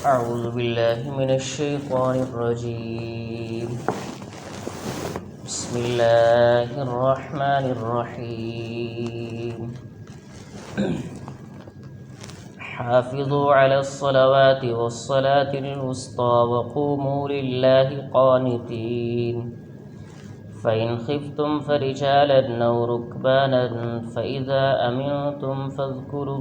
أعوذ بالله من الشيطان الرجيم بسم الله الرحمن الرحيم حافظوا على الصلوات والصلاة الوسطى وقوموا لله قانتين فإن خفتم فرجالا أو ركبانا فإذا أمنتم فاذكروا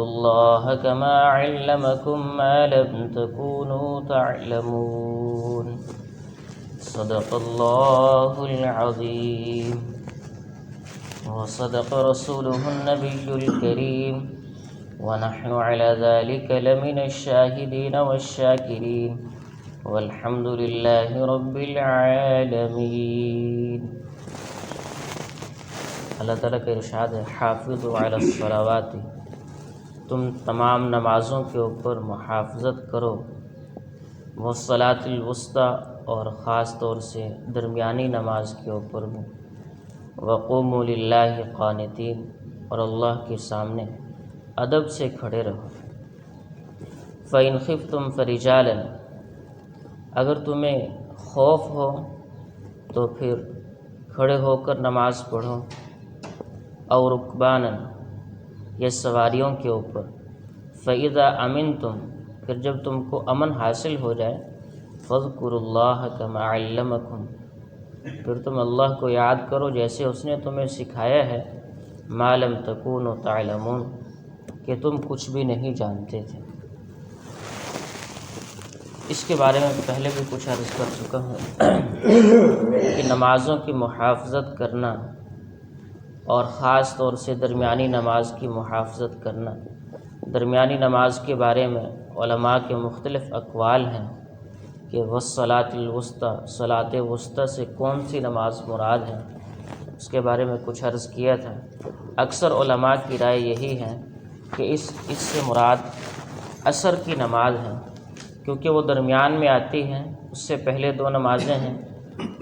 الله كما علمكم ما لم تكونوا تعلمون صدق الله العظيم وصدق رسوله النبي الكريم ونحن على ذلك لمن الشاهدين والشاكرين والحمد لله رب العالمين۔ اللہ تعالیٰ کا ارشاد ہے حافظوا علی الصلوات، تم تمام نمازوں کے اوپر محافظت کرو، والصلاۃ الوسطی اور خاص طور سے درمیانی نماز کے اوپر بھی، وقوموا للہ قانتین اور اللہ کے سامنے ادب سے کھڑے رہو۔ فإن خفتم فرجالا، اگر تمہیں خوف ہو تو پھر کھڑے ہو کر نماز پڑھو، اور رکبانا یا سواریوں کے اوپر، فإذا امنتم، پھر جب تم کو امن حاصل ہو جائے، فاذکروا اللہ کما علمکم، پھر تم اللہ کو یاد کرو جیسے اس نے تمہیں سکھایا ہے، ما لم تکونوا تعلمون، کہ تم کچھ بھی نہیں جانتے تھے۔ اس کے بارے میں پہلے بھی کچھ عرض کر چکا ہوں کہ نمازوں کی محافظت کرنا اور خاص طور سے درمیانی نماز کی محافظت کرنا، درمیانی نماز کے بارے میں علماء کے مختلف اقوال ہیں کہ والصلاۃ الوسطی، صلاۃ وسطی سے کون سی نماز مراد ہے، اس کے بارے میں کچھ عرض کیا تھا۔ اکثر علماء کی رائے یہی ہے کہ اس سے مراد عصر کی نماز ہے، کیونکہ وہ درمیان میں آتی ہیں، اس سے پہلے 2 نمازیں ہیں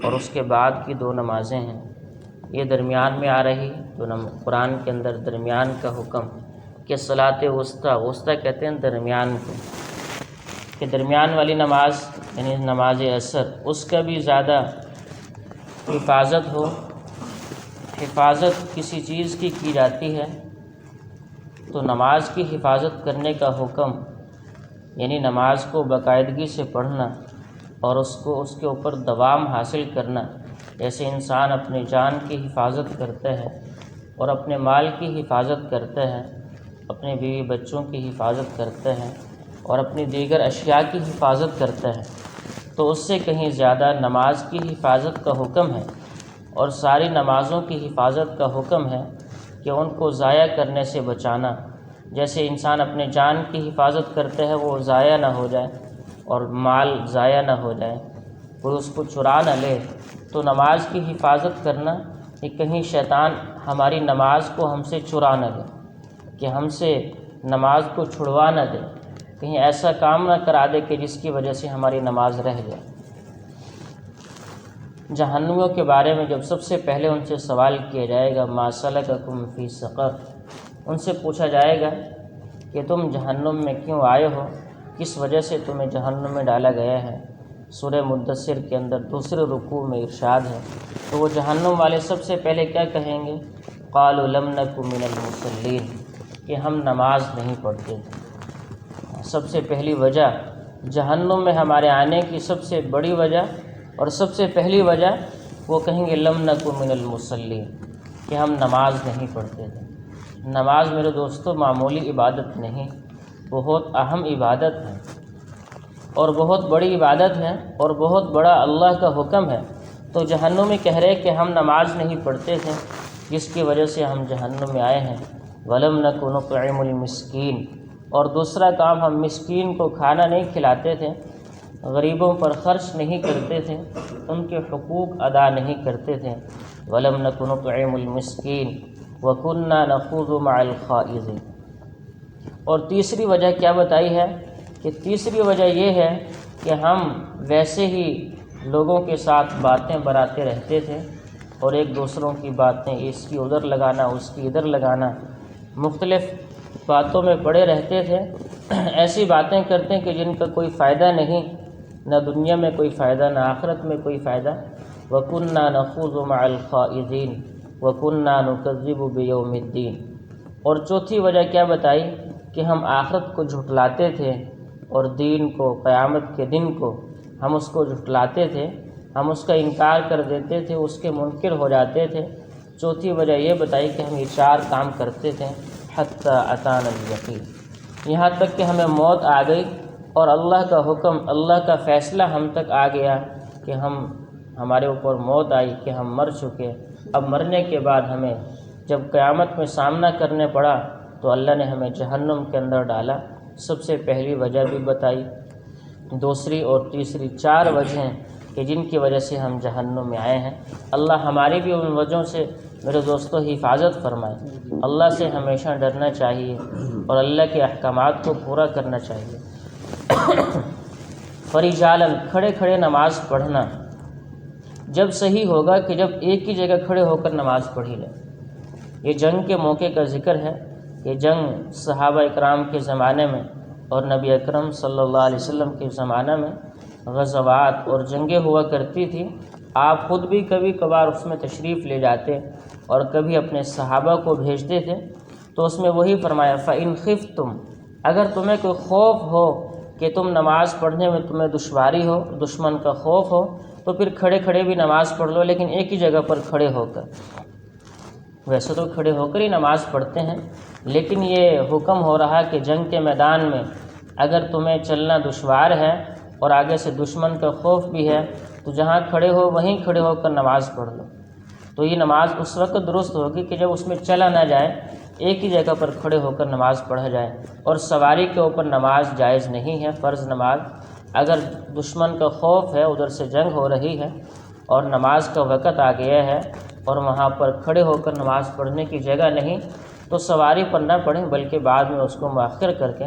اور اس کے بعد کی 2 نمازیں ہیں۔ یہ درمیان میں آ رہی تو قرآن کے اندر درمیان کا حکم کہ صلاۃ وسطی، وسطی کہتے ہیں درمیان کو، کہ درمیان والی نماز یعنی نماز عصر، اس کا بھی زیادہ حفاظت ہو۔ حفاظت کسی چیز کی جاتی ہے تو نماز کی حفاظت کرنے کا حکم، یعنی نماز کو باقاعدگی سے پڑھنا اور اس کے اوپر دوام حاصل کرنا، جیسے انسان اپنی جان کی حفاظت کرتا ہے اور اپنے مال کی حفاظت کرتا ہے، اپنے بیوی بچوں کی حفاظت کرتا ہے اور اپنی دیگر اشیاء کی حفاظت کرتا ہے، تو اس سے کہیں زیادہ نماز کی حفاظت کا حکم ہے، اور ساری نمازوں کی حفاظت کا حکم ہے کہ ان کو ضائع کرنے سے بچانا۔ جیسے انسان اپنے جان کی حفاظت کرتا ہے وہ ضائع نہ ہو جائے اور مال ضائع نہ ہو جائے، کوئی اس کو چرا نہ لے، تو نماز کی حفاظت کرنا کہ کہیں شیطان ہماری نماز کو ہم سے چرا نہ لے، کہ ہم سے نماز کو چھڑوا نہ دے، کہیں ایسا کام نہ کرا دے کہ جس کی وجہ سے ہماری نماز رہ جائے۔ جہنمیوں کے بارے میں جب سب سے پہلے ان سے سوال کیا جائے گا ما سلککم فی سقر، ان سے پوچھا جائے گا کہ تم جہنم میں کیوں آئے ہو، کس وجہ سے تمہیں جہنم میں ڈالا گیا ہے۔ سورہ مدثر کے اندر دوسرے رکوع میں ارشاد ہے، تو وہ جہنم والے سب سے پہلے کیا کہیں گے، قالوا لم نک من المصلین، کہ ہم نماز نہیں پڑھتے تھے۔ سب سے پہلی وجہ جہنم میں ہمارے آنے کی سب سے بڑی وجہ اور سب سے پہلی وجہ وہ کہیں گے لم نک من المصلین، کہ ہم نماز نہیں پڑھتے تھے۔ نماز میرے دوستو معمولی عبادت نہیں، بہت اہم عبادت ہے اور بہت بڑی عبادت ہے اور بہت بڑا اللہ کا حکم ہے۔ تو جہنم میں کہہ رہے کہ ہم نماز نہیں پڑھتے تھے، جس کی وجہ سے ہم جہنم میں آئے ہیں۔ وَلَمْ نَكُ نُطْعِمُ الْمِسْكِينَ، اور دوسرا کام ہم مسکین کو کھانا نہیں کھلاتے تھے، غریبوں پر خرچ نہیں کرتے تھے، ان کے حقوق ادا نہیں کرتے تھے۔ وَلَمْ نَكُ نُطْعِمُ الْمِسْكِينَ وَكُنَّا نَخُوضُ مَعَ الْخَائِضِينَ۔ اور تیسری وجہ کیا بتائی ہے کہ تیسری وجہ یہ ہے کہ ہم ویسے ہی لوگوں کے ساتھ باتیں براتے رہتے تھے اور ایک دوسروں کی باتیں اس کی ادھر لگانا اس کی ادھر لگانا، مختلف باتوں میں پڑے رہتے تھے، ایسی باتیں کرتے ہیں کہ جن کا کوئی فائدہ نہیں، نہ دنیا میں کوئی فائدہ نہ آخرت میں کوئی فائدہ۔ وَكُنَّا نَخُوضُ مَعَ الْخَائِضِينَ وَكُنَّا نُكَذِّبُ بِيَوْمِ الدِّينِ۔ اور چوتھی وجہ کیا بتائی کہ ہم آخرت کو جھٹلاتے تھے اور دین کو، قیامت کے دن کو ہم اس کو جھٹلاتے تھے، ہم اس کا انکار کر دیتے تھے، اس کے منکر ہو جاتے تھے۔ چوتھی وجہ یہ بتائی کہ ہم یہ 4 کام کرتے تھے، حتی اتانا الیقین، یہاں تک کہ ہمیں موت آ گئی اور اللہ کا حکم، اللہ کا فیصلہ ہم تک آ گیا کہ ہمارے اوپر موت آئی کہ ہم مر چکے۔ اب مرنے کے بعد ہمیں جب قیامت میں سامنا کرنے پڑا تو اللہ نے ہمیں جہنم کے اندر ڈالا۔ سب سے پہلی وجہ بھی بتائی، دوسری اور تیسری 4 وجہیں کہ جن کی وجہ سے ہم جہنم میں آئے ہیں۔ اللہ ہماری بھی ان وجہوں سے میرے دوستوں حفاظت فرمائے۔ اللہ سے ہمیشہ ڈرنا چاہیے اور اللہ کے احکامات کو پورا کرنا چاہیے۔ فرجالن، کھڑے کھڑے نماز پڑھنا جب صحیح ہوگا کہ جب ایک ہی جگہ کھڑے ہو کر نماز پڑھی جائے۔ یہ جنگ کے موقع کا ذکر ہے کہ جنگ صحابہ اکرام کے زمانے میں اور نبی اکرم صلی اللہ علیہ وسلم کے زمانہ میں غزوات اور جنگیں ہوا کرتی تھی۔ آپ خود بھی کبھی کبھار اس میں تشریف لے جاتے اور کبھی اپنے صحابہ کو بھیجتے تھے، تو اس میں وہی فرمایا فَإِنْ خِفْتُمْ، اگر تمہیں کوئی خوف ہو کہ تم نماز پڑھنے میں تمہیں دشواری ہو، دشمن کا خوف ہو، تو پھر کھڑے کھڑے بھی نماز پڑھ لو، لیکن ایک ہی جگہ پر کھڑے ہو کر۔ ویسے تو کھڑے ہو کر ہی نماز پڑھتے ہیں، لیکن یہ حکم ہو رہا کہ جنگ کے میدان میں اگر تمہیں چلنا دشوار ہے اور آگے سے دشمن کا خوف بھی ہے تو جہاں کھڑے ہو وہیں کھڑے ہو کر نماز پڑھ لو۔ تو یہ نماز اس وقت درست ہوگی کہ جب اس میں چلا نہ جائے، ایک ہی جگہ پر کھڑے ہو کر نماز پڑھا جائے۔ اور سواری کے اوپر نماز جائز نہیں ہے، فرض نماز۔ اگر دشمن کا خوف ہے، ادھر سے جنگ ہو رہی ہے اور نماز کا وقت آ گیا ہے اور وہاں پر کھڑے ہو کر نماز پڑھنے کی جگہ نہیں، تو سواری پر نہ پڑھیں بلکہ بعد میں اس کو مؤخر کر کے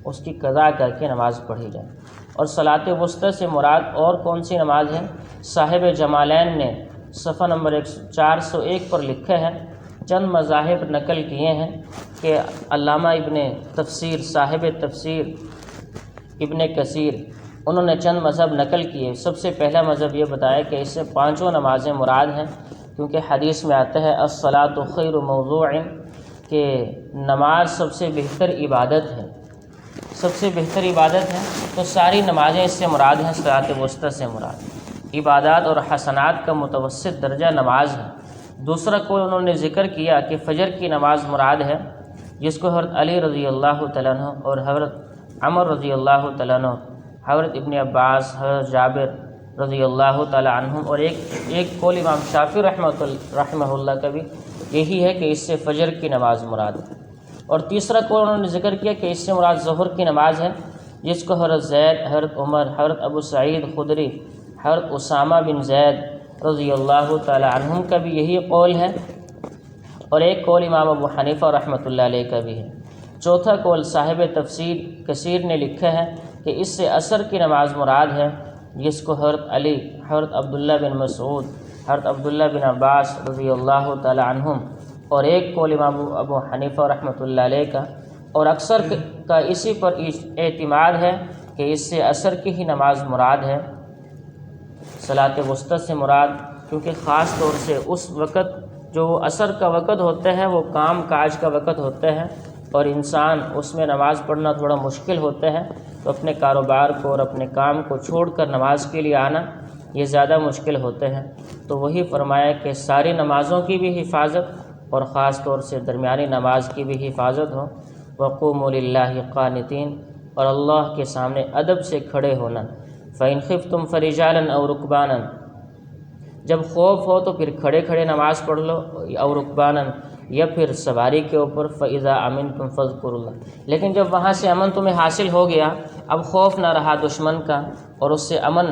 اس کی قضا کر کے نماز پڑھی جائے۔ اور صلاۃ وسطیٰ سے مراد اور کون سی نماز ہے؟ صاحب جمالین نے صفحہ نمبر 401 پر لکھا ہے، چند مذاہب نقل کیے ہیں کہ علامہ ابن تفسیر، صاحب تفسیر ابن کثیر، انہوں نے چند مذہب نقل کیے۔ سب سے پہلا مذہب یہ بتایا کہ اس سے 5 نمازیں مراد ہیں، کیونکہ حدیث میں آتا ہے الصلاۃ خیر موضوع، کہ نماز سب سے بہتر عبادت ہے، سب سے بہتر عبادت ہے، تو ساری نمازیں اس سے مراد ہیں، صلاۃ وسطیٰ سے مراد عبادات اور حسنات کا متوسط درجہ نماز ہے۔ دوسرا قول انہوں نے ذکر کیا کہ فجر کی نماز مراد ہے، جس کو حضرت علی رضی اللہ تعالیٰ عنہ اور حضرت عمر رضی اللہ تعالیٰ عنہ، حضرت ابن عباس، حضرت جابر رضی اللہ تعالیٰ عنہم، اور ایک قول امام شافعی رحمہ اللہ کا بھی یہی ہے کہ اس سے فجر کی نماز مراد ہے۔ اور تیسرا قول انہوں نے ذکر کیا کہ اس سے مراد ظہر کی نماز ہے، جس کو حضرت زید، حضرت عمر، حضرت ابو سعید خدری، حضرت اسامہ بن زید رضی اللہ تعالیٰ عنہم کا بھی یہی قول ہے، اور ایک قول امام ابو حنیفہ رحمۃ اللہ علیہ کا بھی ہے۔ چوتھا قول صاحب تفسیر کثیر نے لکھا ہے کہ اس سے عصر کی نماز مراد ہے، جس کو حضرت علی، حضرت عبداللہ بن مسعود، حضرت عبداللہ بن عباس رضی اللہ تعالیٰ عنہم، اور ایک قول امام ابو حنیفہ رحمۃ اللہ علیہ کا، اور اکثر کا اسی پر اعتماد ہے کہ اس سے عصر کی ہی نماز مراد ہے، صلاۃ وسطیٰ سے مراد، کیونکہ خاص طور سے اس وقت جو عصر کا وقت ہوتا ہے وہ کام کاج کا وقت ہوتا ہے، اور انسان اس میں نماز پڑھنا تھوڑا مشکل ہوتا ہے، تو اپنے کاروبار کو اور اپنے کام کو چھوڑ کر نماز کے لیے آنا یہ زیادہ مشکل ہوتے ہیں۔ تو وہی فرمایا کہ ساری نمازوں کی بھی حفاظت اور خاص طور سے درمیانی نماز کی بھی حفاظت ہو۔ وَقُومُوا لِلَّهِ قَانِتِينَ، اور اللہ کے سامنے ادب سے کھڑے ہونا۔ فَإِنْ خِفْتُمْ فَرِجَالًا أَوْ رُكْبَانًا، جب خوف ہو تو پھر کھڑے کھڑے نماز پڑھ لو، اور رکباناً، یا پھر سواری کے اوپر، فَإِذَا أَمِنْتُمْ فَاذْكُرُوا اللَّهَ، لیکن جب وہاں سے امن تمہیں حاصل ہو گیا، اب خوف نہ رہا دشمن کا اور اس سے امن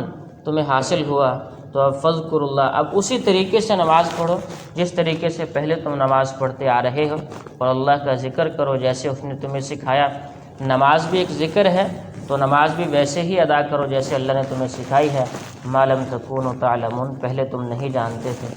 تمہیں حاصل ہوا، تو اب فَاذْكُرُوا اللَّهَ، اب اسی طریقے سے نماز پڑھو جس طریقے سے پہلے تم نماز پڑھتے آ رہے ہو، اور اللہ کا ذکر کرو جیسے اس نے تمہیں سکھایا۔ نماز بھی ایک ذکر ہے، تو نماز بھی ویسے ہی ادا کرو جیسے اللہ نے تمہیں سکھائی ہے۔ مَا لَمْ تَكُونُوا تَعْلَمُونَ، پہلے تم نہیں جانتے تھے۔